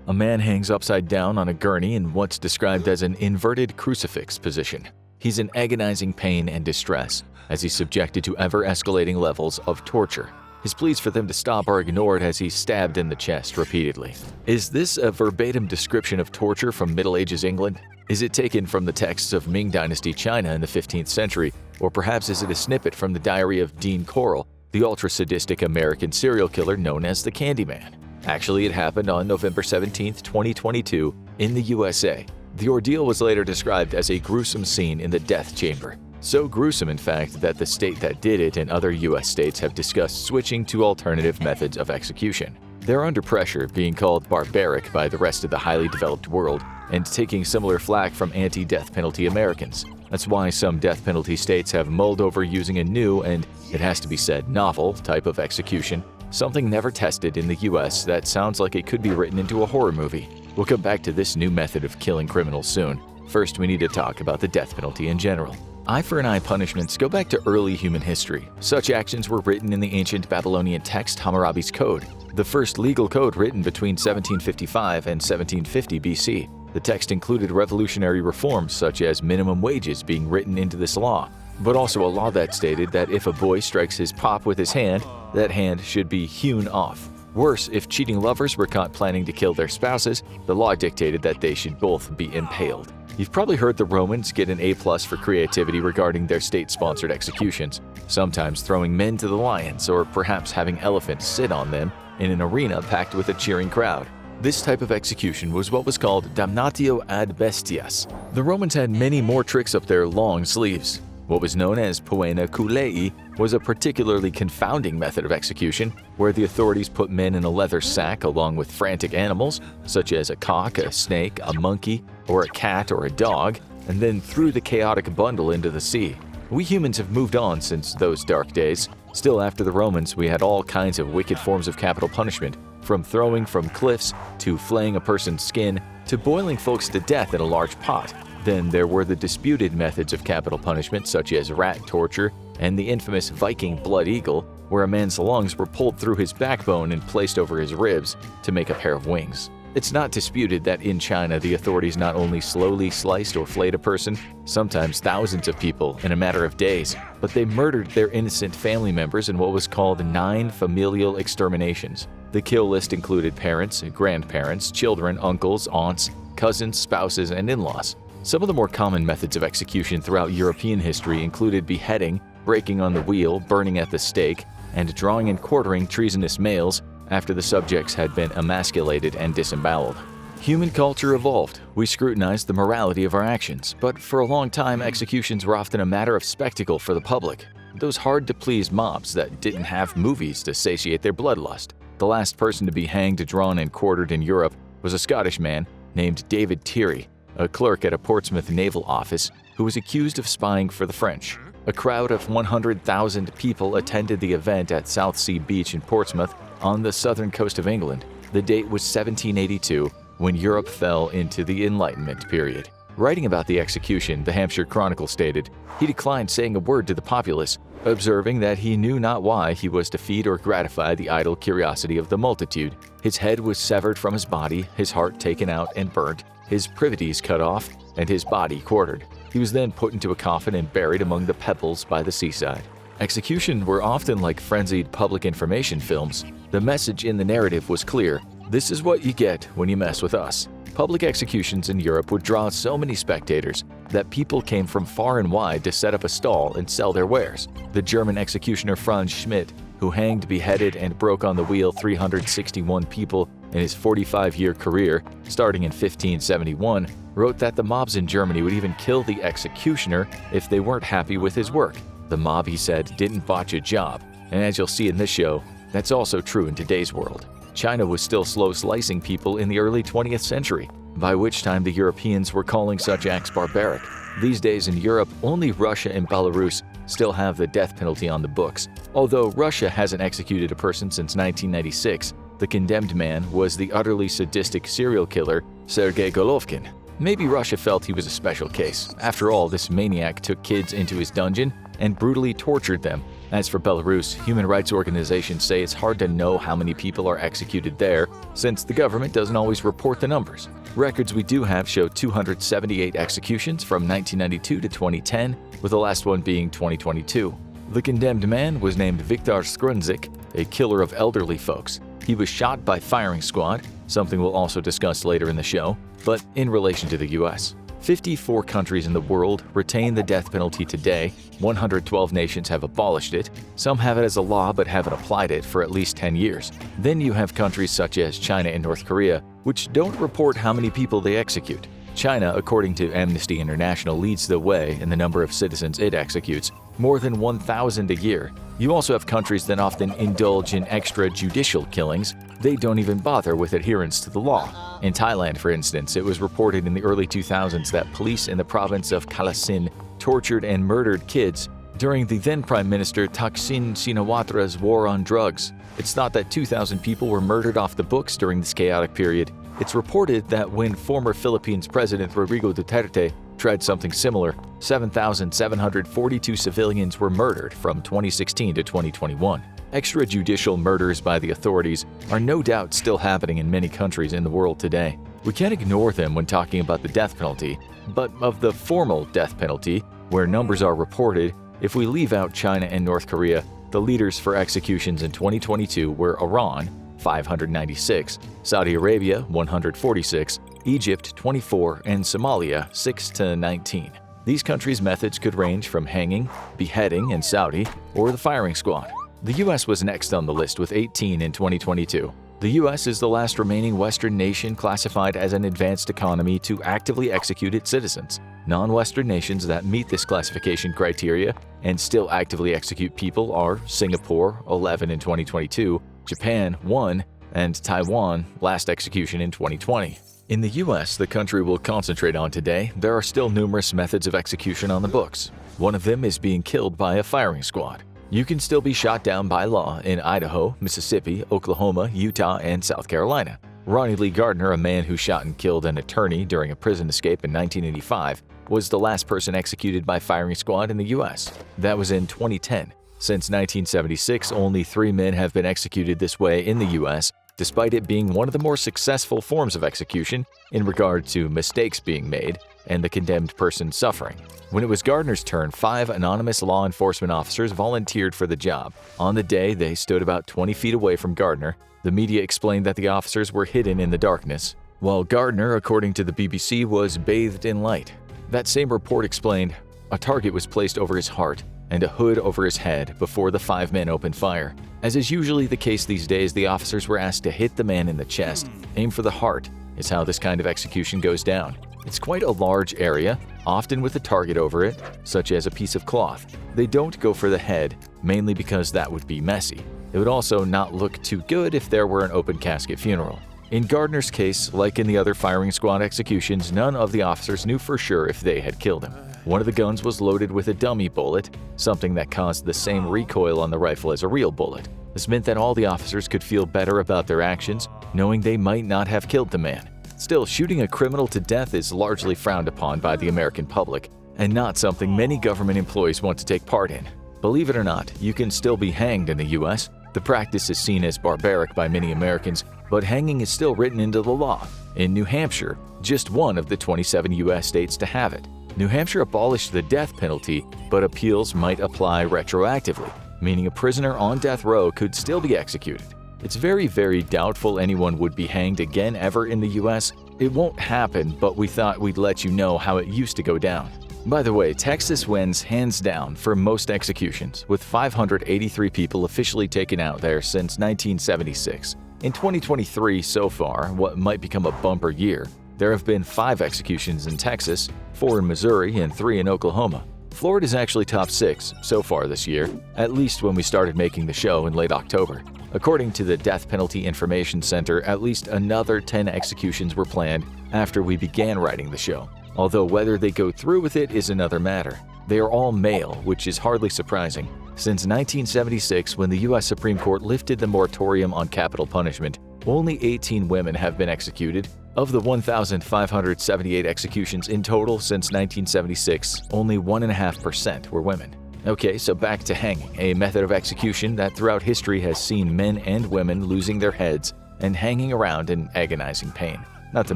A man hangs upside down on a gurney in what's described as an inverted crucifix position. He's in agonizing pain and distress as he's subjected to ever-escalating levels of torture. His pleas for them to stop are ignored as he's stabbed in the chest repeatedly. Is this a verbatim description of torture from Middle Ages England? Is it taken from the texts of Ming Dynasty China in the 15th century, or perhaps is it a snippet from the diary of Dean Corll, the ultra-sadistic American serial killer known as the Candyman? Actually, it happened on November 17, 2022, in the USA. The ordeal was later described as a gruesome scene in the death chamber. So gruesome, in fact, that the state that did it and other U.S. states have discussed switching to alternative methods of execution. They're under pressure, being called barbaric by the rest of the highly developed world, and taking similar flack from anti-death penalty Americans. That's why some death penalty states have mulled over using a new and, it has to be said, novel type of execution, something never tested in the U.S. that sounds like it could be written into a horror movie. We'll come back to this new method of killing criminals soon. First, we need to talk about the death penalty in general. Eye for an eye punishments go back to early human history. Such actions were written in the ancient Babylonian text Hammurabi's Code, the first legal code written between 1755 and 1750 BC. The text included revolutionary reforms such as minimum wages being written into this law, but also a law that stated that if a boy strikes his pop with his hand, that hand should be hewn off. Worse, if cheating lovers were caught planning to kill their spouses, the law dictated that they should both be impaled. You've probably heard the Romans get an A+ for creativity regarding their state-sponsored executions, sometimes throwing men to the lions or perhaps having elephants sit on them in an arena packed with a cheering crowd. This type of execution was what was called damnatio ad bestias. The Romans had many more tricks up their long sleeves. What was known as poena culei was a particularly confounding method of execution, where the authorities put men in a leather sack along with frantic animals, such as a cock, a snake, a monkey, or a cat or a dog, and then threw the chaotic bundle into the sea. We humans have moved on since those dark days. Still, after the Romans, we had all kinds of wicked forms of capital punishment, from throwing from cliffs, to flaying a person's skin, to boiling folks to death in a large pot. Then there were the disputed methods of capital punishment such as rat torture and the infamous Viking blood eagle, where a man's lungs were pulled through his backbone and placed over his ribs to make a pair of wings. It's not disputed that in China the authorities not only slowly sliced or flayed a person, sometimes thousands of people in a matter of days, but they murdered their innocent family members in what was called 9 familial exterminations. The kill list included parents, grandparents, children, uncles, aunts, cousins, spouses, and in-laws. Some of the more common methods of execution throughout European history included beheading, breaking on the wheel, burning at the stake, and drawing and quartering treasonous males after the subjects had been emasculated and disemboweled. Human culture evolved. We scrutinized the morality of our actions, but for a long time executions were often a matter of spectacle for the public. Those hard-to-please mobs that didn't have movies to satiate their bloodlust. The last person to be hanged, drawn, and quartered in Europe was a Scottish man named David Tyrie, a clerk at a Portsmouth naval office who was accused of spying for the French. A crowd of 100,000 people attended the event at Southsea Beach in Portsmouth on the southern coast of England. The date was 1782, when Europe fell into the Enlightenment period. Writing about the execution, the Hampshire Chronicles stated, he declined saying a word to the populace, observing that he knew not why he was to feed or gratify the idle curiosity of the multitude. His head was severed from his body, his heart taken out and burnt, his privities cut off, and his body quartered. He was then put into a coffin and buried among the pebbles by the seaside. Executions were often like frenzied public information films. The message in the narrative was clear: this is what you get when you mess with us. Public executions in Europe would draw so many spectators that people came from far and wide to set up a stall and sell their wares. The German executioner Franz Schmidt, who hanged, beheaded, and broke on the wheel 361 people in his 45-year career, starting in 1571, wrote that the mobs in Germany would even kill the executioner if they weren't happy with his work. The mob, he said, didn't botch a job, and as you'll see in this show, that's also true in today's world. China was still slow slicing people in the early 20th century, by which time the Europeans were calling such acts barbaric. These days in Europe, only Russia and Belarus still have the death penalty on the books. Although Russia hasn't executed a person since 1996, the condemned man was the utterly sadistic serial killer Sergei Golovkin. Maybe Russia felt he was a special case. After all, this maniac took kids into his dungeon and brutally tortured them, As for Belarus, human rights organizations say it's hard to know how many people are executed there since the government doesn't always report the numbers. Records we do have show 278 executions from 1992 to 2010, with the last one being 2022. The condemned man was named Viktor Skrunzik, a killer of elderly folks. He was shot by firing squad, something we'll also discuss later in the show, but in relation to the US. 54 countries in the world retain the death penalty today, 112 nations have abolished it, some have it as a law but haven't applied it for at least 10 years. Then you have countries such as China and North Korea, which don't report how many people they execute. China, according to Amnesty International, leads the way in the number of citizens it executes, more than 1,000 a year. You also have countries that often indulge in extrajudicial killings. They don't even bother with adherence to the law. In Thailand, for instance, it was reported in the early 2000s that police in the province of Kalasin tortured and murdered kids during the then Prime Minister Thaksin Shinawatра's war on drugs. It's thought that 2,000 people were murdered off the books during this chaotic period. It's reported that when former Philippines President Rodrigo Duterte tried something similar, 7,742 civilians were murdered from 2016 to 2021. Extrajudicial murders by the authorities are no doubt still happening in many countries in the world today. We can't ignore them when talking about the death penalty, but of the formal death penalty, where numbers are reported, if we leave out China and North Korea, the leaders for executions in 2022 were Iran, 596, Saudi Arabia, 146, Egypt, 24, and Somalia, 6 to 19. These countries' methods could range from hanging, beheading in Saudi, or the firing squad. The US was next on the list with 18 in 2022. The US is the last remaining Western nation classified as an advanced economy to actively execute its citizens. Non-Western nations that meet this classification criteria and still actively execute people are Singapore, 11 in 2022, Japan, 1, and Taiwan, last execution in 2020. In the US, the country we'll concentrate on today, there are still numerous methods of execution on the books. One of them is being killed by a firing squad. You can still be shot down by law in Idaho, Mississippi, Oklahoma, Utah, and South Carolina. Ronnie Lee Gardner, a man who shot and killed an attorney during a prison escape in 1985, was the last person executed by firing squad in the US. That was in 2010. Since 1976, only 3 men have been executed this way in the US, despite it being one of the more successful forms of execution in regard to mistakes being made and the condemned person suffering. When it was Gardner's turn, 5 anonymous law enforcement officers volunteered for the job. On the day, they stood about 20 feet away from Gardner. The media explained that the officers were hidden in the darkness, while Gardner, according to the BBC, was bathed in light. That same report explained, a target was placed over his heart and a hood over his head before the 5 men opened fire. As is usually the case these days, the officers were asked to hit the man in the chest. Aim for the heart is how this kind of execution goes down. It's quite a large area, often with a target over it, such as a piece of cloth. They don't go for the head, mainly because that would be messy. It would also not look too good if there were an open casket funeral. In Gardner's case, like in the other firing squad executions, none of the officers knew for sure if they had killed him. One of the guns was loaded with a dummy bullet, something that caused the same recoil on the rifle as a real bullet. This meant that all the officers could feel better about their actions, knowing they might not have killed the man. Still, shooting a criminal to death is largely frowned upon by the American public, and not something many government employees want to take part in. Believe it or not, you can still be hanged in the US. The practice is seen as barbaric by many Americans, but hanging is still written into the law. In New Hampshire, just one of the 27 US states to have it. New Hampshire abolished the death penalty, but appeals might apply retroactively, meaning a prisoner on death row could still be executed. It's very, very doubtful anyone would be hanged again ever in the US. It won't happen, but we thought we'd let you know how it used to go down. By the way, Texas wins hands down for most executions, with 583 people officially taken out there since 1976. In 2023 so far, what might become a bumper year, there have been 5 executions in Texas, 4 in Missouri, and 3 in Oklahoma. Florida's actually top 6 so far this year, at least when we started making the show in late October. According to the Death Penalty Information Center, at least another 10 executions were planned after we began writing the show, although whether they go through with it is another matter. They are all male, which is hardly surprising. Since 1976, when the U.S. Supreme Court lifted the moratorium on capital punishment, only 18 women have been executed. Of the 1,578 executions in total since 1976, only 1.5% were women. Okay, so back to hanging, a method of execution that throughout history has seen men and women losing their heads and hanging around in agonizing pain, not to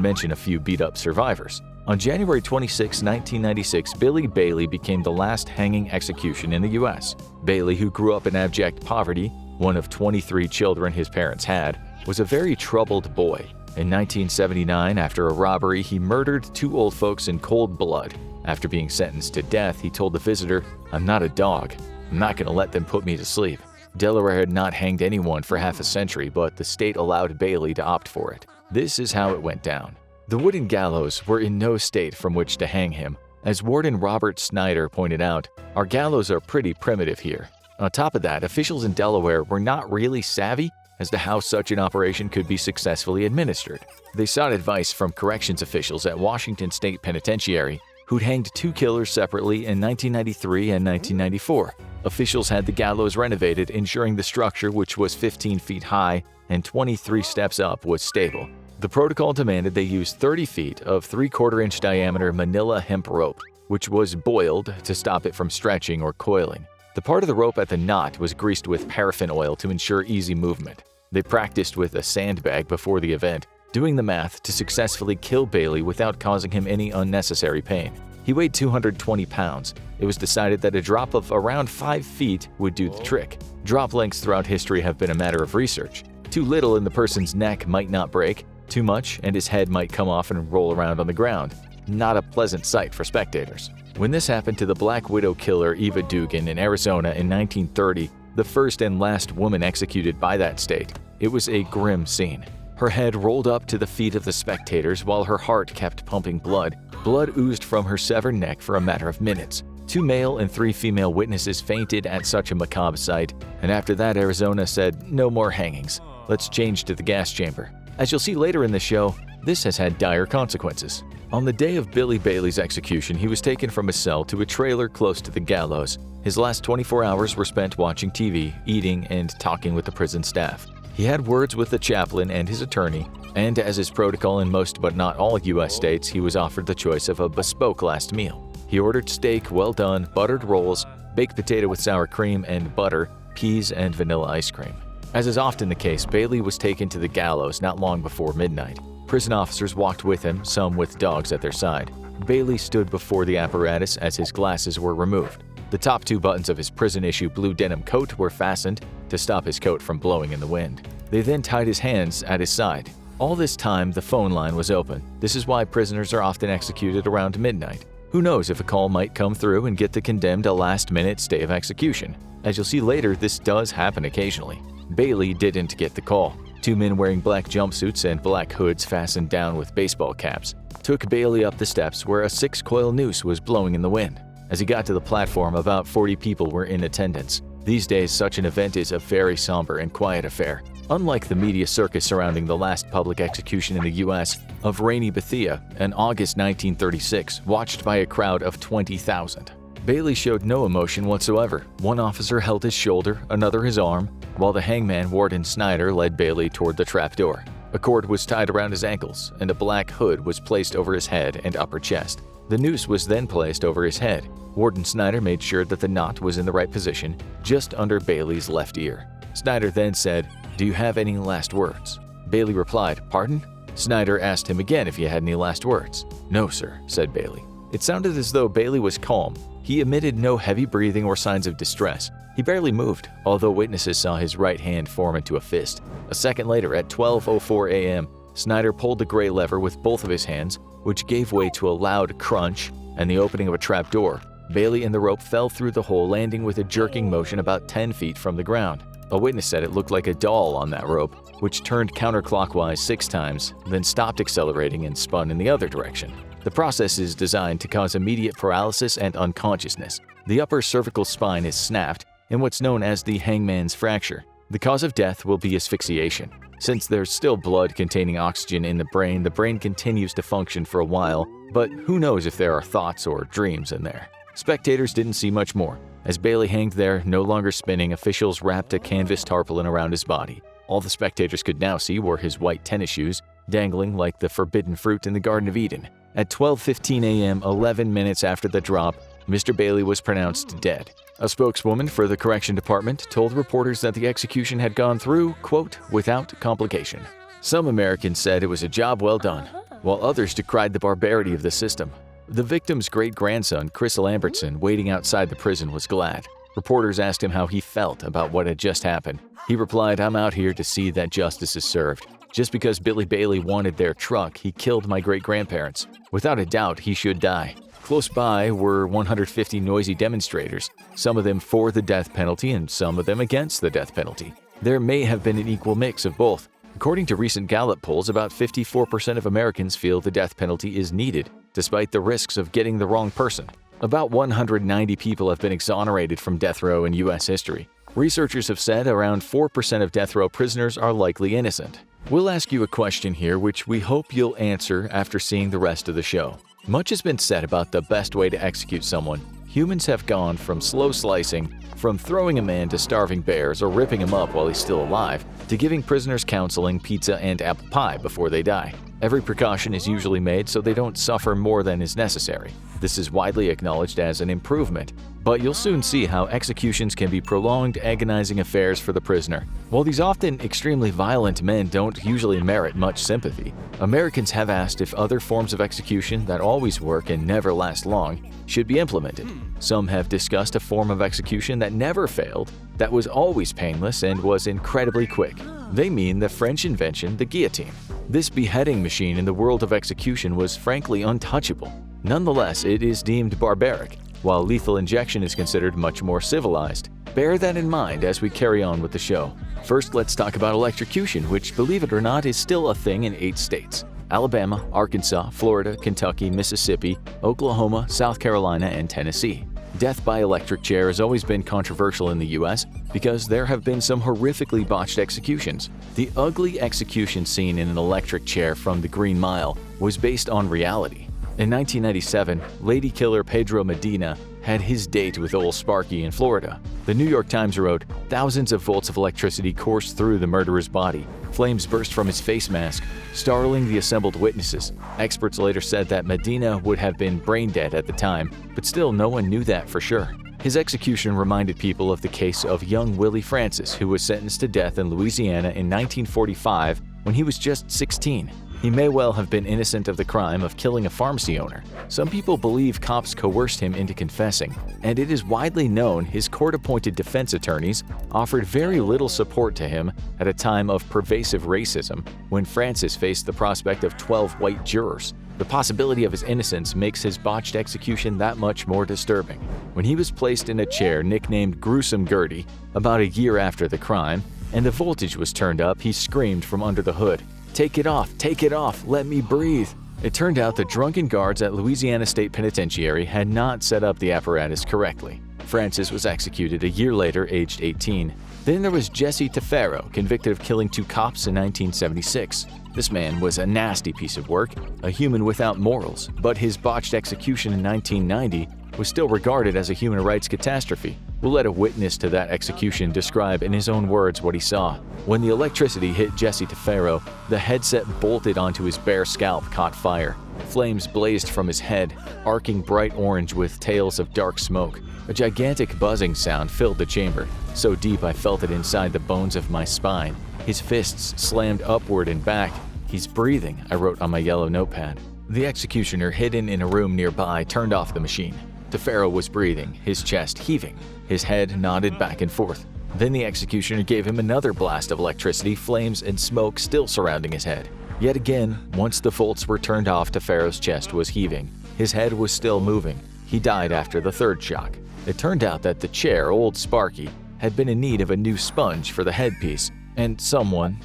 mention a few beat-up survivors. On January 26, 1996, Billy Bailey became the last hanging execution in the U.S. Bailey, who grew up in abject poverty, one of 23 children his parents had, was a very troubled boy. In 1979, after a robbery, he murdered two old folks in cold blood. After being sentenced to death, he told the visitor, "I'm not a dog. I'm not going to let them put me to sleep." Delaware had not hanged anyone for half a century, but the state allowed Bailey to opt for it. This is how it went down. The wooden gallows were in no state from which to hang him. As Warden Robert Snyder pointed out, "Our gallows are pretty primitive here." On top of that, officials in Delaware were not really savvy as to how such an operation could be successfully administered. They sought advice from corrections officials at Washington State Penitentiary, who'd hanged two killers separately in 1993 and 1994. Officials had the gallows renovated, ensuring the structure, which was 15 feet high and 23 steps up, was stable. The protocol demanded they use 30 feet of 3/4-inch diameter manila hemp rope, which was boiled to stop it from stretching or coiling. The part of the rope at the knot was greased with paraffin oil to ensure easy movement. They practiced with a sandbag before the event, doing the math to successfully kill Bailey without causing him any unnecessary pain. He weighed 220 pounds. It was decided that a drop of around 5 feet would do the trick. Drop lengths throughout history have been a matter of research. Too little and the person's neck might not break. Too much and his head might come off and roll around on the ground. Not a pleasant sight for spectators. When this happened to the Black Widow killer Eva Dugan in Arizona in 1930, the first and last woman executed by that state, it was a grim scene. Her head rolled up to the feet of the spectators while her heart kept pumping blood. Blood oozed from her severed neck for a matter of minutes. 2 male and 3 female witnesses fainted at such a macabre sight, and after that Arizona said, "No more hangings. Let's change to the gas chamber." As you'll see later in the show, this has had dire consequences. On the day of Billy Bailey's execution, he was taken from his cell to a trailer close to the gallows. His last 24 hours were spent watching TV, eating, and talking with the prison staff. He had words with the chaplain and his attorney, and as is protocol in most but not all U.S. states, he was offered the choice of a bespoke last meal. He ordered steak, well done, buttered rolls, baked potato with sour cream and butter, peas, and vanilla ice cream. As is often the case, Bailey was taken to the gallows not long before midnight. Prison officers walked with him, some with dogs at their side. Bailey stood before the apparatus as his glasses were removed. The top 2 buttons of his prison-issue blue denim coat were fastened to stop his coat from blowing in the wind. They then tied his hands at his side. All this time, the phone line was open. This is why prisoners are often executed around midnight. Who knows if a call might come through and get the condemned a last-minute stay of execution. As you'll see later, this does happen occasionally. Bailey didn't get the call. 2 men wearing black jumpsuits and black hoods fastened down with baseball caps took Bailey up the steps where a 6-coil noose was blowing in the wind. As he got to the platform, about 40 people were in attendance. These days, such an event is a very somber and quiet affair. Unlike the media circus surrounding the last public execution in the U.S. of Rainey Bethia in August 1936, watched by a crowd of 20,000. Bailey showed no emotion whatsoever. One officer held his shoulder, another his arm, while the hangman, Warden Snyder, led Bailey toward the trapdoor. A cord was tied around his ankles, and a black hood was placed over his head and upper chest. The noose was then placed over his head. Warden Snyder made sure that the knot was in the right position, just under Bailey's left ear. Snyder then said, "Do you have any last words?" Bailey replied, "Pardon?" Snyder asked him again if he had any last words. "No, sir," said Bailey. It sounded as though Bailey was calm. He emitted no heavy breathing or signs of distress. He barely moved, although witnesses saw his right hand form into a fist. A second later, at 12:04 a.m., Snyder pulled the gray lever with both of his hands, which gave way to a loud crunch and the opening of a trap door. Bailey and the rope fell through the hole, landing with a jerking motion about 10 feet from the ground. A witness said it looked like a doll on that rope, which turned counterclockwise 6 times, then stopped accelerating and spun in the other direction. The process is designed to cause immediate paralysis and unconsciousness. The upper cervical spine is snapped in what's known as the hangman's fracture. The cause of death will be asphyxiation. Since there's still blood containing oxygen in the brain continues to function for a while, but who knows if there are thoughts or dreams in there. Spectators didn't see much more. As Bailey hanged there, no longer spinning, officials wrapped a canvas tarpaulin around his body. All the spectators could now see were his white tennis shoes, dangling like the forbidden fruit in the Garden of Eden. At 12:15 a.m., 11 minutes after the drop, Mr. Bailey was pronounced dead. A spokeswoman for the correction department told reporters that the execution had gone through, quote, without complication. Some Americans said it was a job well done, while others decried the barbarity of the system. The victim's great-grandson, Chris Lambertson, waiting outside the prison, was glad. Reporters asked him how he felt about what had just happened. He replied, "I'm out here to see that justice is served. Just because Billy Bailey wanted their truck, he killed my great-grandparents. Without a doubt, he should die." Close by were 150 noisy demonstrators, some of them for the death penalty and some of them against the death penalty. There may have been an equal mix of both. According to recent Gallup polls, about 54% of Americans feel the death penalty is needed, despite the risks of getting the wrong person. About 190 people have been exonerated from death row in U.S. history. Researchers have said around 4% of death row prisoners are likely innocent. We'll ask you a question here which we hope you'll answer after seeing the rest of the show. Much has been said about the best way to execute someone. Humans have gone from slow slicing, from throwing a man to starving bears or ripping him up while he's still alive, to giving prisoners counseling, pizza, and apple pie before they die. Every precaution is usually made so they don't suffer more than is necessary. This is widely acknowledged as an improvement, but you'll soon see how executions can be prolonged, agonizing affairs for the prisoner. While these often extremely violent men don't usually merit much sympathy, Americans have asked if other forms of execution that always work and never last long should be implemented. Some have discussed a form of execution that never failed, that was always painless and was incredibly quick. They mean the French invention, the guillotine. This beheading machine in the world of execution was frankly untouchable. Nonetheless, it is deemed barbaric, while lethal injection is considered much more civilized. Bear that in mind as we carry on with the show. First, let's talk about electrocution, which, believe it or not, is still a thing in 8 states: Alabama, Arkansas, Florida, Kentucky, Mississippi, Oklahoma, South Carolina, and Tennessee. Death by electric chair has always been controversial in the U.S. because there have been some horrifically botched executions. The ugly execution scene in an electric chair from the Green Mile was based on reality. In 1997, lady killer Pedro Medina had his date with old Sparky in Florida. The New York Times wrote, "Thousands of volts of electricity coursed through the murderer's body. Flames burst from his face mask, startling the assembled witnesses." Experts later said that Medina would have been brain dead at the time, but still no one knew that for sure. His execution reminded people of the case of young Willie Francis, who was sentenced to death in Louisiana in 1945 when he was just 16. He may well have been innocent of the crime of killing a pharmacy owner. Some people believe cops coerced him into confessing, and it is widely known his court-appointed defense attorneys offered very little support to him at a time of pervasive racism when Francis faced the prospect of 12 white jurors. The possibility of his innocence makes his botched execution that much more disturbing. When he was placed in a chair nicknamed Gruesome Gertie about a year after the crime, and the voltage was turned up, he screamed from under the hood, take it off, let me breathe." It turned out the drunken guards at Louisiana State Penitentiary had not set up the apparatus correctly. Francis was executed a year later, aged 18. Then there was Jesse Tefero, convicted of killing 2 cops in 1976. This man was a nasty piece of work, a human without morals, but his botched execution in 1990 was still regarded as a human rights catastrophe. We'll let a witness to that execution describe in his own words what he saw. When the electricity hit Jesse Tefero, the headset bolted onto his bare scalp caught fire. Flames blazed from his head, arcing bright orange with tails of dark smoke. A gigantic buzzing sound filled the chamber, so deep I felt it inside the bones of my spine. His fists slammed upward and back. "He's breathing," I wrote on my yellow notepad. The executioner, hidden in a room nearby, turned off the machine. Tefero was breathing, his chest heaving, his head nodded back and forth. Then the executioner gave him another blast of electricity, flames and smoke still surrounding his head. Yet again, once the volts were turned off, Tefero's chest was heaving. His head was still moving. He died after the third shock. It turned out that the chair, old Sparky, had been in need of a new sponge for the headpiece, and someone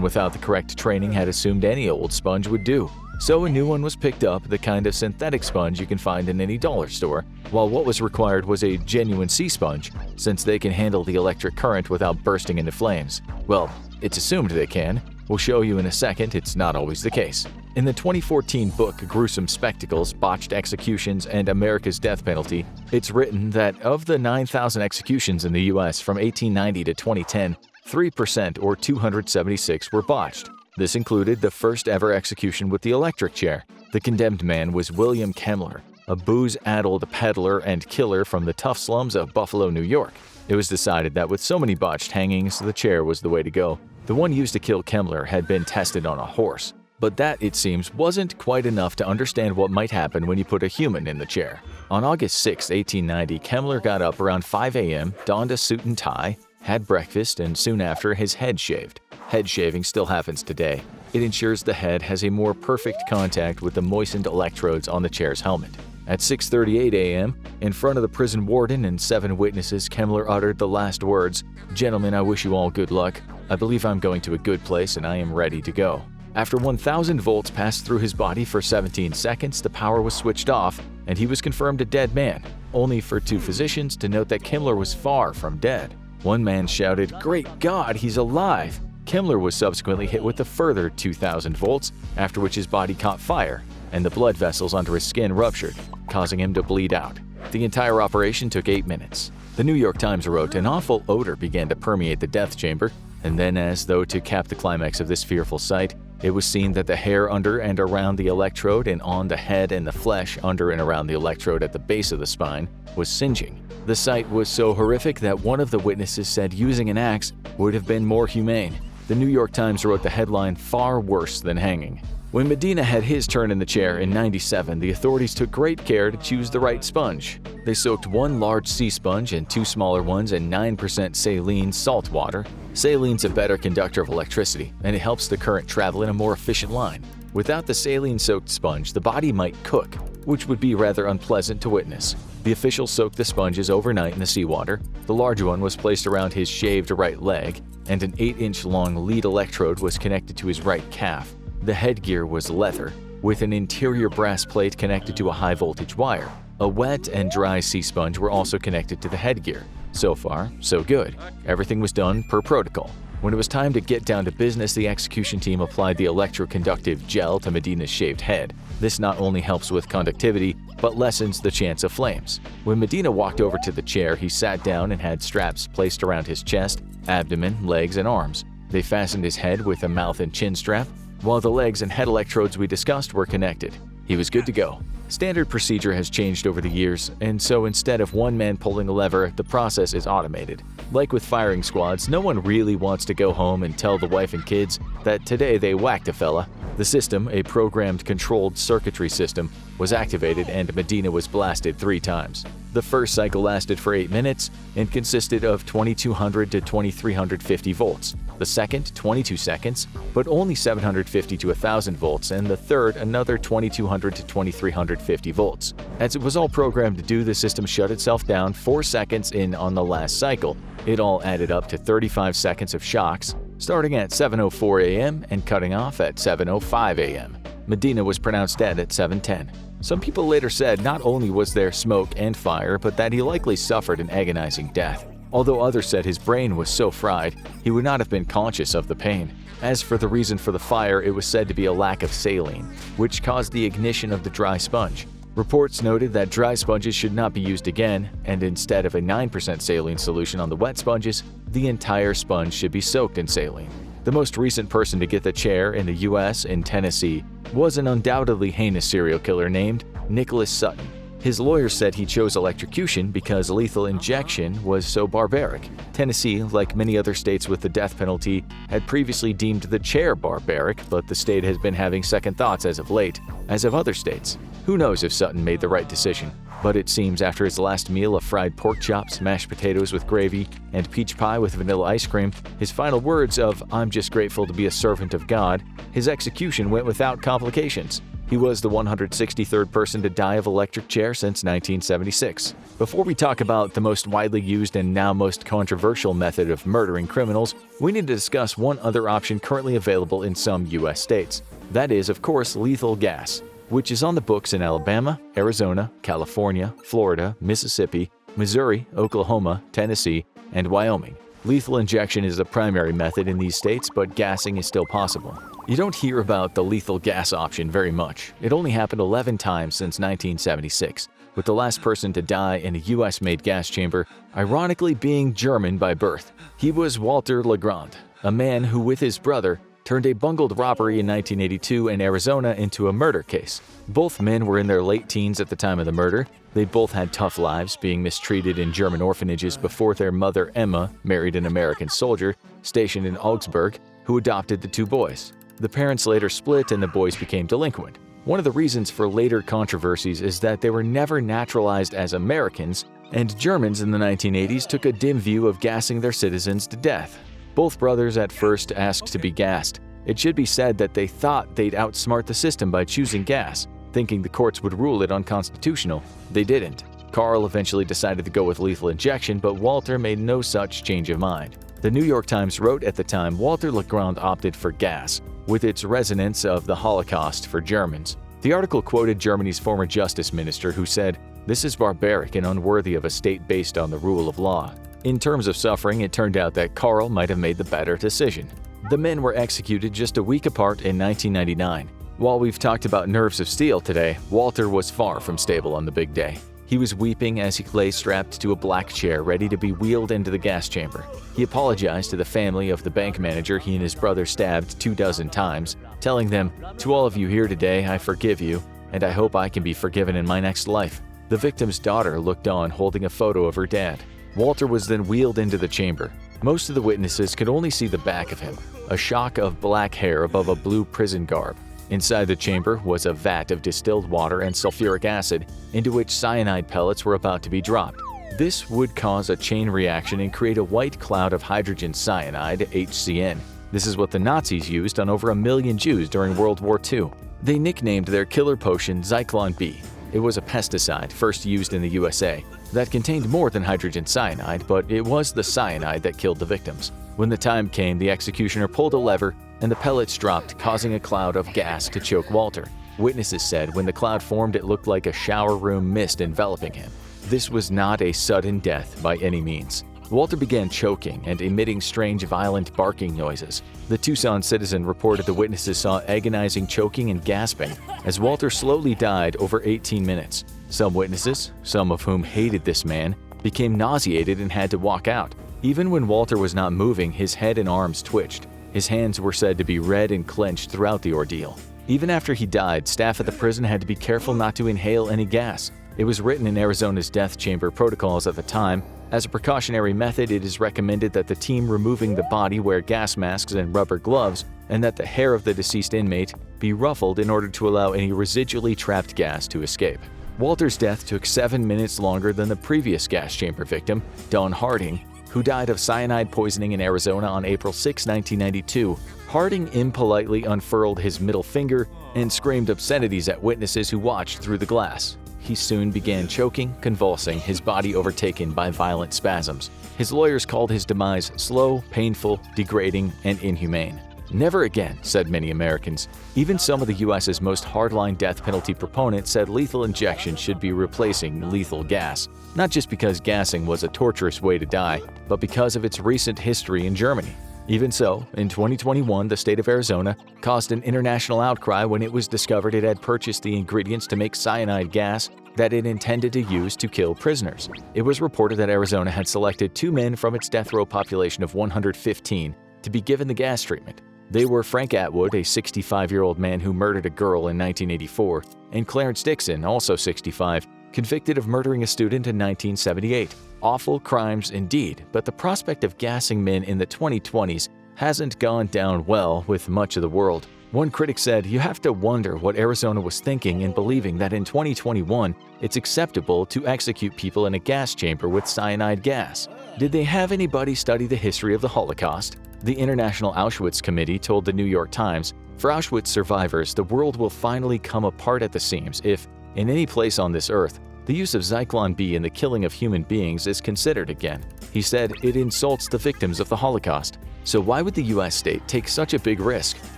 without the correct training had assumed any old sponge would do. So a new one was picked up, the kind of synthetic sponge you can find in any dollar store, while what was required was a genuine sea sponge, since they can handle the electric current without bursting into flames. Well, it's assumed they can. We'll show you in a second it's not always the case. In the 2014 book Gruesome Spectacles, Botched Executions, and America's Death Penalty, it's written that of the 9,000 executions in the U.S. from 1890 to 2010, 3% or 276 were botched. This included the first ever execution with the electric chair. The condemned man was William Kemmler. a booze-addled peddler and killer from the tough slums of Buffalo, New York. It was decided that with so many botched hangings, the chair was the way to go. The one used to kill Kemmler had been tested on a horse, but that, it seems, wasn't quite enough to understand what might happen when you put a human in the chair. On August 6, 1890, Kemmler got up around 5 a.m., donned a suit and tie, had breakfast, and soon after his head shaved. Head shaving still happens today. It ensures the head has a more perfect contact with the moistened electrodes on the chair's helmet. At 6:38 a.m., in front of the prison warden and 7 witnesses, Kemmler uttered the last words, "Gentlemen, I wish you all good luck. I believe I'm going to a good place and I am ready to go." After 1,000 volts passed through his body for 17 seconds, the power was switched off and he was confirmed a dead man, only for 2 physicians to note that Kemmler was far from dead. One man shouted, "Great God, he's alive!" Kemmler was subsequently hit with a further 2,000 volts, after which his body caught fire and the blood vessels under his skin ruptured, causing him to bleed out. The entire operation took 8 minutes. The New York Times wrote, "An awful odor began to permeate the death chamber, and then, as though to cap the climax of this fearful sight, it was seen that the hair under and around the electrode and on the head and the flesh under and around the electrode at the base of the spine was singeing. The sight was so horrific that one of the witnesses said using an axe would have been more humane." The New York Times wrote the headline, "Far worse than hanging." When Medina had his turn in the chair in '97, the authorities took great care to choose the right sponge. They soaked 1 large sea sponge and 2 smaller ones in 9% saline salt water. Saline's a better conductor of electricity, and it helps the current travel in a more efficient line. Without the saline-soaked sponge, the body might cook, which would be rather unpleasant to witness. The official soaked the sponges overnight in the seawater. The larger one was placed around his shaved right leg, and an 8-inch long lead electrode was connected to his right calf. The headgear was leather, with an interior brass plate connected to a high-voltage wire. A wet and dry sea sponge were also connected to the headgear. So far, so good. Everything was done per protocol. When it was time to get down to business, the execution team applied the electroconductive gel to Medina's shaved head. This not only helps with conductivity, but lessens the chance of flames. When Medina walked over to the chair, he sat down and had straps placed around his chest, abdomen, legs, and arms. They fastened his head with a mouth and chin strap, while the legs and head electrodes we discussed were connected. He was good to go. Standard procedure has changed over the years, and so instead of one man pulling a lever, the process is automated. Like with firing squads, no one really wants to go home and tell the wife and kids that today they whacked a fella. The system, a programmed controlled circuitry system, was activated and Medina was blasted 3 times. The first cycle lasted for 8 minutes and consisted of 2,200 to 2,350 volts. The second, 22 seconds, but only 750 to 1,000 volts, and the third, another 2,200 to 2,350 volts. As it was all programmed to do, the system shut itself down 4 seconds in on the last cycle. It all added up to 35 seconds of shocks, starting at 7:04 a.m. and cutting off at 7:05 a.m. Medina was pronounced dead at 7:10. Some people later said not only was there smoke and fire, but that he likely suffered an agonizing death. Although others said his brain was so fried, he would not have been conscious of the pain. As for the reason for the fire, it was said to be a lack of saline, which caused the ignition of the dry sponge. Reports noted that dry sponges should not be used again, and instead of a 9% saline solution on the wet sponges, the entire sponge should be soaked in saline. The most recent person to get the chair in the U.S. in Tennessee was an undoubtedly heinous serial killer named Nicholas Sutton. His lawyer said he chose electrocution because lethal injection was so barbaric. Tennessee, like many other states with the death penalty, had previously deemed the chair barbaric, but the state has been having second thoughts as of late, as have other states. Who knows if Sutton made the right decision? But it seems after his last meal of fried pork chops, mashed potatoes with gravy, and peach pie with vanilla ice cream, his final words of "I'm just grateful to be a servant of God," his execution went without complications. He was the 163rd person to die of electric chair since 1976. Before we talk about the most widely used and now most controversial method of murdering criminals, we need to discuss one other option currently available in some U.S. states. That is, of course, lethal gas, which is on the books in Alabama, Arizona, California, Florida, Mississippi, Missouri, Oklahoma, Tennessee, and Wyoming. Lethal injection is the primary method in these states, but gassing is still possible. You don't hear about the lethal gas option very much. It only happened 11 times since 1976, with the last person to die in a US-made gas chamber ironically being German by birth. He was Walter Legrand, a man who with his brother turned a bungled robbery in 1982 in Arizona into a murder case. Both men were in their late teens at the time of the murder. They both had tough lives, being mistreated in German orphanages before their mother, Emma, married an American soldier stationed in Augsburg, who adopted the two boys. The parents later split and the boys became delinquent. One of the reasons for later controversies is that they were never naturalized as Americans, and Germans in the 1980s took a dim view of gassing their citizens to death. Both brothers at first asked to be gassed. It should be said that they thought they'd outsmart the system by choosing gas, thinking the courts would rule it unconstitutional. They didn't. Carl eventually decided to go with lethal injection, but Walter made no such change of mind. The New York Times wrote at the time Walter Legrand opted for gas, with its resonance of the Holocaust for Germans. The article quoted Germany's former justice minister who said, "This is barbaric and unworthy of a state based on the rule of law." In terms of suffering, it turned out that Carl might have made the better decision. The men were executed just a week apart in 1999. While we've talked about nerves of steel today, Walter was far from stable on the big day. He was weeping as he lay strapped to a black chair ready to be wheeled into the gas chamber. He apologized to the family of the bank manager he and his brother stabbed 24 times, telling them, "To all of you here today, I forgive you, and I hope I can be forgiven in my next life." The victim's daughter looked on holding a photo of her dad. Walter was then wheeled into the chamber. Most of the witnesses could only see the back of him, a shock of black hair above a blue prison garb. Inside the chamber was a vat of distilled water and sulfuric acid into which cyanide pellets were about to be dropped. This would cause a chain reaction and create a white cloud of hydrogen cyanide, HCN. This is what the Nazis used on over 1 million Jews during World War II. They nicknamed their killer potion Zyklon B. It was a pesticide first used in the USA that contained more than hydrogen cyanide, but it was the cyanide that killed the victims. When the time came, the executioner pulled a lever and the pellets dropped, causing a cloud of gas to choke Walter. Witnesses said when the cloud formed, it looked like a shower room mist enveloping him. This was not a sudden death by any means. Walter began choking and emitting strange, violent barking noises. The Tucson Citizen reported the witnesses saw agonizing choking and gasping as Walter slowly died over 18 minutes. Some witnesses, some of whom hated this man, became nauseated and had to walk out. Even when Walter was not moving, his head and arms twitched. His hands were said to be red and clenched throughout the ordeal. Even after he died, staff at the prison had to be careful not to inhale any gas. It was written in Arizona's death chamber protocols at the time. As a precautionary method, it is recommended that the team removing the body wear gas masks and rubber gloves, and that the hair of the deceased inmate be ruffled in order to allow any residually trapped gas to escape. Walter's death took 7 minutes longer than the previous gas chamber victim, Don Harding, who died of cyanide poisoning in Arizona on April 6, 1992. Harding impolitely unfurled his middle finger and screamed obscenities at witnesses who watched through the glass. He soon began choking, convulsing, his body overtaken by violent spasms. His lawyers called his demise slow, painful, degrading, and inhumane. Never again, said many Americans. Even some of the U.S.'s most hardline death penalty proponents said lethal injection should be replacing lethal gas, not just because gassing was a torturous way to die, but because of its recent history in Germany. Even so, in 2021, the state of Arizona caused an international outcry when it was discovered it had purchased the ingredients to make cyanide gas that it intended to use to kill prisoners. It was reported that Arizona had selected 2 men from its death row population of 115 to be given the gas treatment. They were Frank Atwood, a 65-year-old man who murdered a girl in 1984, and Clarence Dixon, also 65, convicted of murdering a student in 1978. Awful crimes indeed, but the prospect of gassing men in the 2020s hasn't gone down well with much of the world. One critic said, "You have to wonder what Arizona was thinking in believing that in 2021, it's acceptable to execute people in a gas chamber with cyanide gas. Did they have anybody study the history of the Holocaust?" The International Auschwitz Committee told the New York Times, "For Auschwitz survivors, the world will finally come apart at the seams if, in any place on this earth, the use of Zyklon B in the killing of human beings is considered again." He said it insults the victims of the Holocaust. So why would the U.S. state take such a big risk?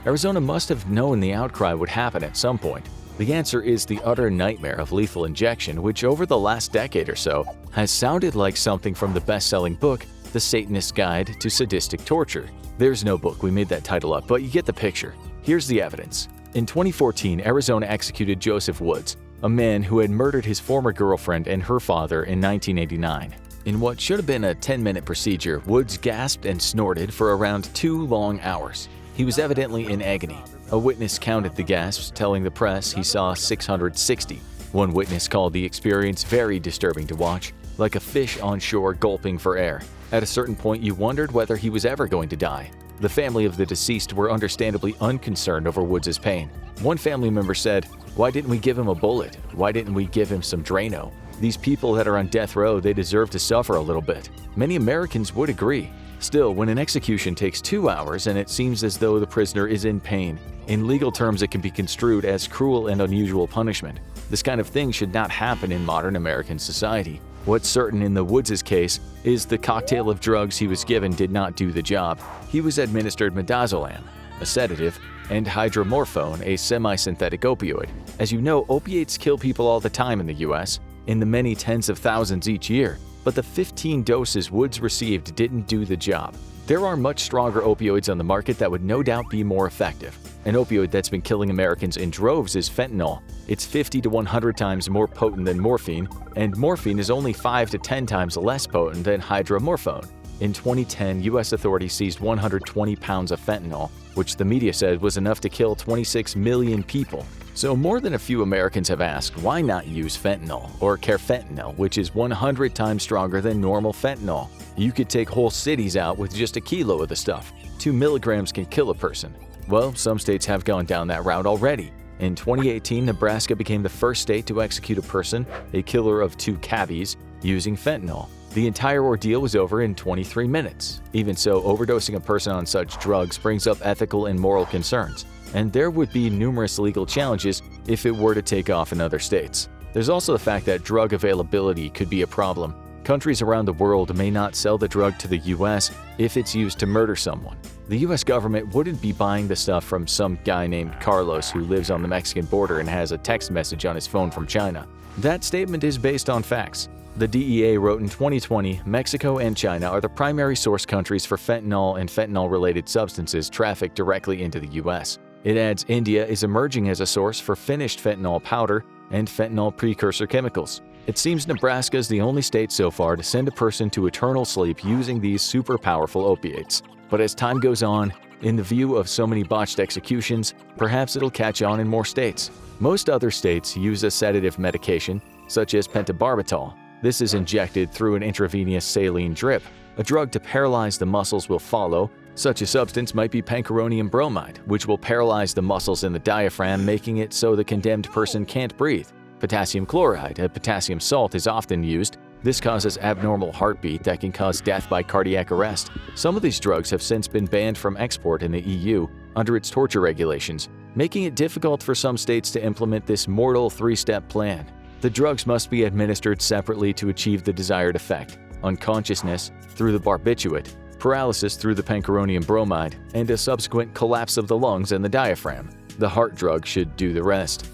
Arizona must have known the outcry would happen at some point. The answer is the utter nightmare of lethal injection, which over the last decade or so has sounded like something from the best-selling book, The Satanist's Guide to Sadistic Torture. There's no book, we made that title up, but you get the picture. Here's the evidence. In 2014, Arizona executed Joseph Woods, a man who had murdered his former girlfriend and her father in 1989. In what should have been a 10-minute procedure, Woods gasped and snorted for around 2 long hours. He was evidently in agony. A witness counted the gasps, telling the press he saw 660. One witness called the experience very disturbing to watch, like a fish on shore gulping for air. At a certain point, you wondered whether he was ever going to die. The family of the deceased were understandably unconcerned over Woods' pain. One family member said, "Why didn't we give him a bullet? Why didn't we give him some Drano? These people that are on death row, they deserve to suffer a little bit." Many Americans would agree. Still, when an execution takes 2 hours and it seems as though the prisoner is in pain, in legal terms it can be construed as cruel and unusual punishment. This kind of thing should not happen in modern American society. What's certain in the Woods' case is the cocktail of drugs he was given did not do the job. He was administered midazolam, a sedative, and hydromorphone, a semi-synthetic opioid. As you know, opiates kill people all the time in the US, in the many tens of thousands each year, but the 15 doses Woods received didn't do the job. There are much stronger opioids on the market that would no doubt be more effective. An opioid that's been killing Americans in droves is fentanyl. It's 50 to 100 times more potent than morphine, and morphine is only 5 to 10 times less potent than hydromorphone. In 2010, U.S. authorities seized 120 pounds of fentanyl, which the media said was enough to kill 26 million people. So more than a few Americans have asked, why not use fentanyl or carfentanil, which is 100 times stronger than normal fentanyl? You could take whole cities out with just a kilo of the stuff. 2 milligrams can kill a person. Well, some states have gone down that route already. In 2018, Nebraska became the first state to execute a person, a killer of 2 cabbies, using fentanyl. The entire ordeal was over in 23 minutes. Even so, overdosing a person on such drugs brings up ethical and moral concerns, and there would be numerous legal challenges if it were to take off in other states. There's also the fact that drug availability could be a problem. Countries around the world may not sell the drug to the US if it's used to murder someone. The US government wouldn't be buying the stuff from some guy named Carlos who lives on the Mexican border and has a text message on his phone from China. That statement is based on facts. The DEA wrote in 2020, Mexico and China are the primary source countries for fentanyl and fentanyl-related substances trafficked directly into the US. It adds India is emerging as a source for finished fentanyl powder and fentanyl precursor chemicals. It seems Nebraska is the only state so far to send a person to eternal sleep using these super powerful opiates. But as time goes on, in the view of so many botched executions, perhaps it'll catch on in more states. Most other states use a sedative medication, such as pentobarbital. This is injected through an intravenous saline drip. A drug to paralyze the muscles will follow. Such a substance might be pancuronium bromide, which will paralyze the muscles in the diaphragm, making it so the condemned person can't breathe. Potassium chloride, a potassium salt, is often used. This causes abnormal heartbeat that can cause death by cardiac arrest. Some of these drugs have since been banned from export in the EU under its torture regulations, making it difficult for some states to implement this mortal 3-step plan. The drugs must be administered separately to achieve the desired effect: unconsciousness through the barbiturate, paralysis through the pancuronium bromide, and a subsequent collapse of the lungs and the diaphragm. The heart drug should do the rest.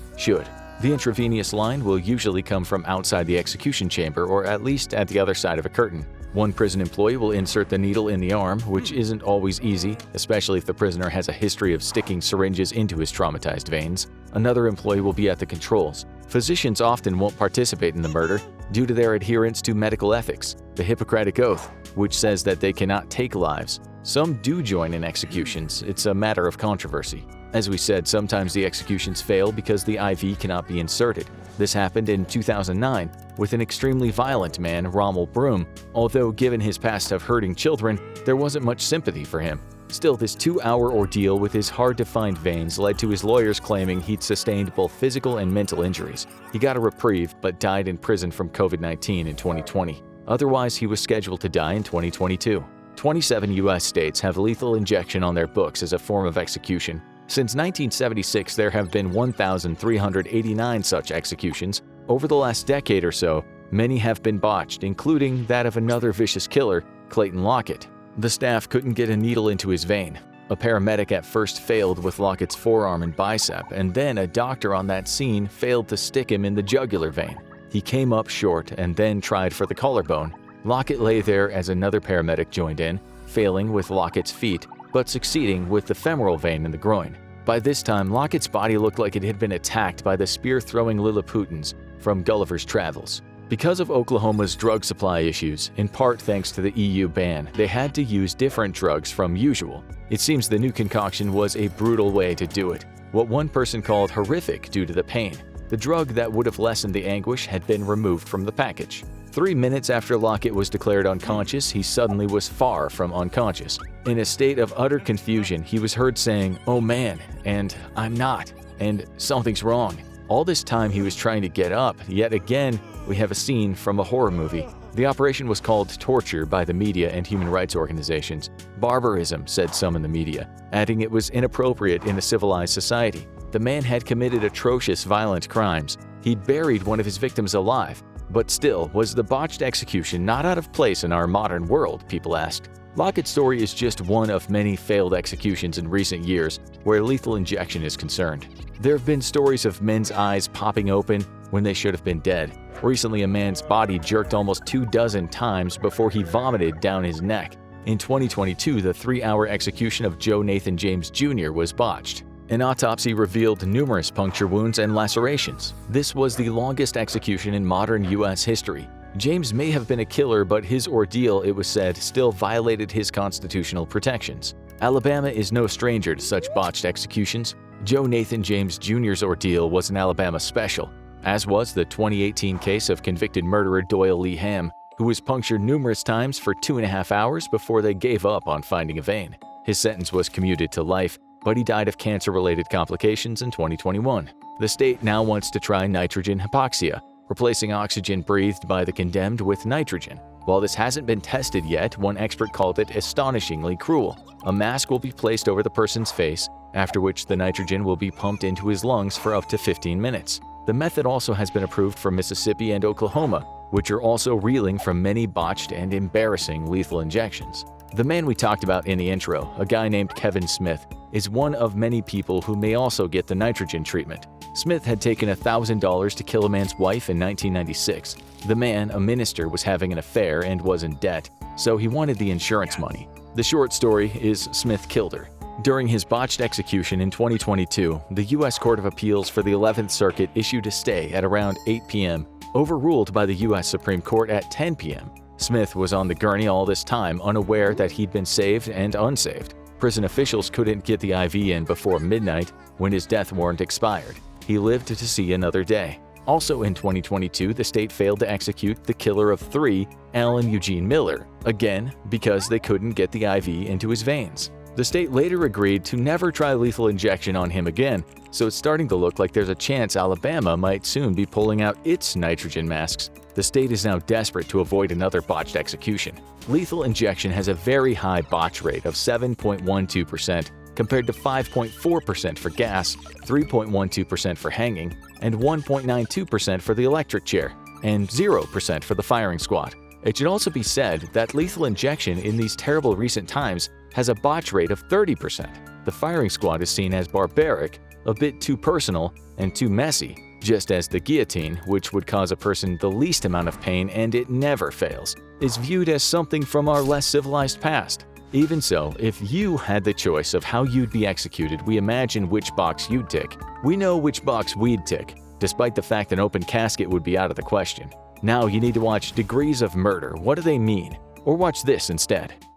The intravenous line will usually come from outside the execution chamber, or at least at the other side of a curtain. One prison employee will insert the needle in the arm, which isn't always easy, especially if the prisoner has a history of sticking syringes into his traumatized veins. Another employee will be at the controls. Physicians often won't participate in the murder due to their adherence to medical ethics, the Hippocratic Oath, which says that they cannot take lives. Some do join in executions. It's a matter of controversy. As we said, sometimes the executions fail because the IV cannot be inserted. This happened in 2009 with an extremely violent man, Rommel Broom. Although given his past of hurting children, there wasn't much sympathy for him. Still, this 2-hour ordeal with his hard-to-find veins led to his lawyers claiming he'd sustained both physical and mental injuries. He got a reprieve, but died in prison from COVID-19 in 2020. Otherwise, he was scheduled to die in 2022. 27 U.S. states have lethal injection on their books as a form of execution. Since 1976, there have been 1,389 such executions. Over the last decade or so, many have been botched, including that of another vicious killer, Clayton Lockett. The staff couldn't get a needle into his vein. A paramedic at first failed with Lockett's forearm and bicep, and then a doctor on that scene failed to stick him in the jugular vein. He came up short and then tried for the collarbone. Lockett lay there as another paramedic joined in, failing with Lockett's feet, but succeeding with the femoral vein in the groin. By this time, Lockett's body looked like it had been attacked by the spear-throwing Lilliputans from Gulliver's Travels. Because of Oklahoma's drug supply issues, in part thanks to the EU ban, they had to use different drugs from usual. It seems the new concoction was a brutal way to do it, what one person called horrific due to the pain. The drug that would have lessened the anguish had been removed from the package. 3 minutes after Lockett was declared unconscious, he suddenly was far from unconscious. In a state of utter confusion, he was heard saying, "Oh man," and "I'm not," and "something's wrong." All this time he was trying to get up. Yet again, we have a scene from a horror movie. The operation was called torture by the media and human rights organizations. Barbarism, said some in the media, adding it was inappropriate in a civilized society. The man had committed atrocious violent crimes. He'd buried one of his victims alive. But still, was the botched execution not out of place in our modern world, people asked. Lockett's story is just one of many failed executions in recent years where lethal injection is concerned. There have been stories of men's eyes popping open when they should have been dead. Recently, a man's body jerked almost 24 times before he vomited down his neck. In 2022, the 3-hour execution of Joe Nathan James Jr. was botched. An autopsy revealed numerous puncture wounds and lacerations. This was the longest execution in modern U.S. history. James may have been a killer, but his ordeal, it was said, still violated his constitutional protections. Alabama is no stranger to such botched executions. Joe Nathan James Jr.'s ordeal was an Alabama special, as was the 2018 case of convicted murderer Doyle Lee Ham, who was punctured numerous times for 2.5 hours before they gave up on finding a vein. His sentence was commuted to life, but he died of cancer-related complications in 2021. The state now wants to try nitrogen hypoxia, replacing oxygen breathed by the condemned with nitrogen. While this hasn't been tested yet, one expert called it astonishingly cruel. A mask will be placed over the person's face, after which the nitrogen will be pumped into his lungs for up to 15 minutes. The method also has been approved for Mississippi and Oklahoma, which are also reeling from many botched and embarrassing lethal injections. The man we talked about in the intro, a guy named Kevin Smith, is one of many people who may also get the nitrogen treatment. Smith had taken $1,000 to kill a man's wife in 1996. The man, a minister, was having an affair and was in debt, so he wanted the insurance money. The short story is Smith killed her. During his botched execution in 2022, the U.S. Court of Appeals for the 11th Circuit issued a stay at around 8 p.m., overruled by the U.S. Supreme Court at 10 p.m. Smith was on the gurney all this time, unaware that he'd been saved and unsaved. Prison officials couldn't get the IV in before midnight when his death warrant expired. He lived to see another day. Also in 2022, the state failed to execute the killer of 3, Alan Eugene Miller, again because they couldn't get the IV into his veins. The state later agreed to never try lethal injection on him again, so it's starting to look like there's a chance Alabama might soon be pulling out its nitrogen masks. The state is now desperate to avoid another botched execution. Lethal injection has a very high botch rate of 7.12% compared to 5.4% for gas, 3.12% for hanging, and 1.92% for the electric chair, and 0% for the firing squad. It should also be said that lethal injection in these terrible recent times has a botch rate of 30%. The firing squad is seen as barbaric, a bit too personal, and too messy, just as the guillotine, which would cause a person the least amount of pain and it never fails, is viewed as something from our less civilized past. Even so, if you had the choice of how you'd be executed, we imagine which box you'd tick. We know which box we'd tick, despite the fact an open casket would be out of the question. Now you need to watch Degrees of Murder, What Do They Mean? Or watch this instead.